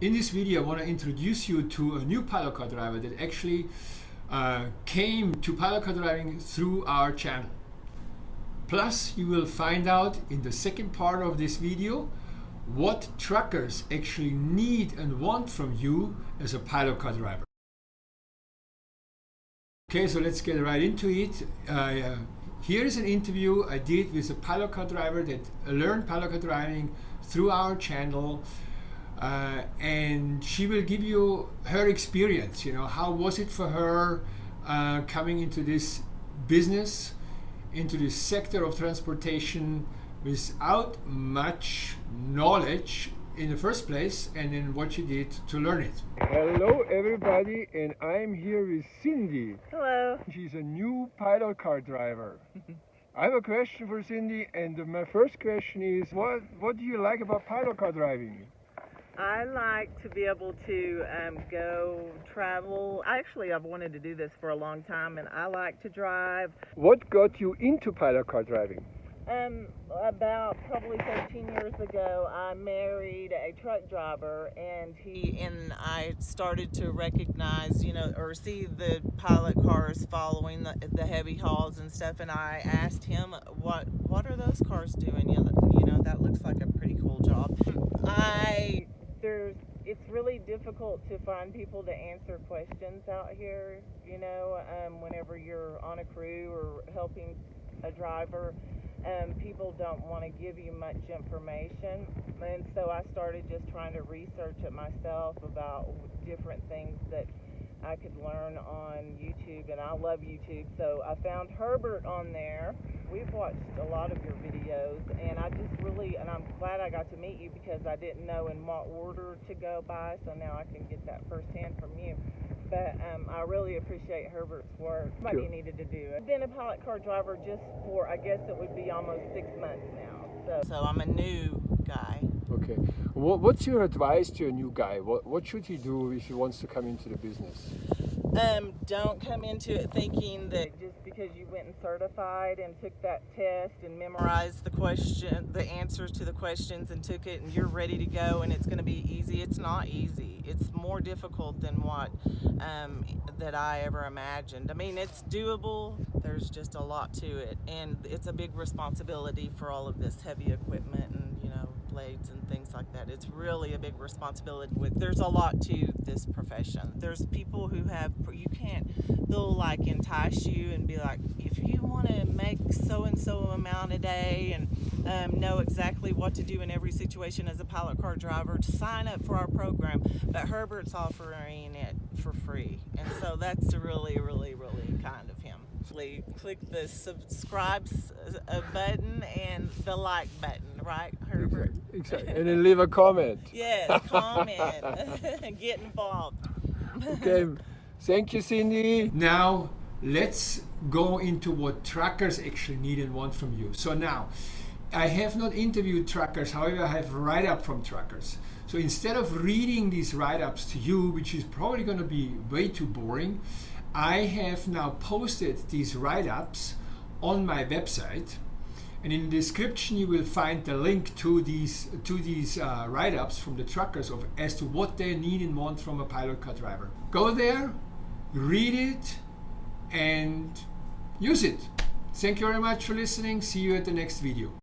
In this video, I want to introduce you to a new pilot car driver that actually came to pilot car driving through our channel. Plus, you will find out in the second part of this video what truckers actually need and want from you as a pilot car driver. Okay, so let's get right into it. Here is an interview I did with a pilot car driver that learned pilot car driving through our channel. And she will give you her experience. How was it for her coming into this business, into this sector of transportation without much knowledge in the first place, and then what she did to learn it. Hello everybody, and I'm here with Cindy. Hello. She's a new pilot car driver. I have a question for Cindy, and my first question is, what do you like about pilot car driving? I like to be able to go travel. I've wanted to do this for a long time, and I like to drive. What got you into pilot car driving? About probably 13 years ago, I married a truck driver, and I started to recognize, or see the pilot cars following the heavy hauls and stuff, and I asked him, what are those cars doing? That looks like a pretty cool job. It's really difficult to find people to answer questions out here, whenever you're on a crew or helping a driver. People don't want to give you much information, and so I started just trying to research it myself about different things that I could learn on YouTube, and I love YouTube, so I found Herbert on there. We've watched a lot of your videos, and I'm glad I got to meet you because I didn't know in what order to go by, so now I can get that firsthand from you. But I really appreciate Herbert's work. Somebody needed to do it. I've been a pilot car driver just for, I guess it would be almost 6 months now. So I'm a new guy. Okay. What's your advice to a new guy? What should he do if he wants to come into the business? Don't come into it thinking that just because you went and certified and took that test and memorized the answers to the questions and took it and you're ready to go and it's going to be easy. It's not easy. It's more difficult than what that I ever imagined. I mean, it's doable. There's just a lot to it, and it's a big responsibility for all of this heavy equipment and blades and things like that. It's really a big responsibility. There's a lot to this profession. There's people who they'll like entice you and be like, if you want to make so-and-so amount a day and know exactly what to do in every situation as a pilot car driver, to sign up for our program. But Herbert's offering it for free, and so that's really, really, really kind of him. Click the subscribe button and the like button, right, Herbert? Exactly. And then leave a comment. Yes, comment. Get involved. Okay. Thank you, Cindy. Now, let's go into what truckers actually need and want from you. So now, I have not interviewed truckers, however, I have write-up from truckers. So instead of reading these write-ups to you, which is probably going to be way too boring, I have now posted these write-ups on my website, and in the description you will find the link to these write-ups from the truckers as to what they need and want from a pilot car driver. Go there, read it, and use it. Thank you very much for listening. See you at the next video.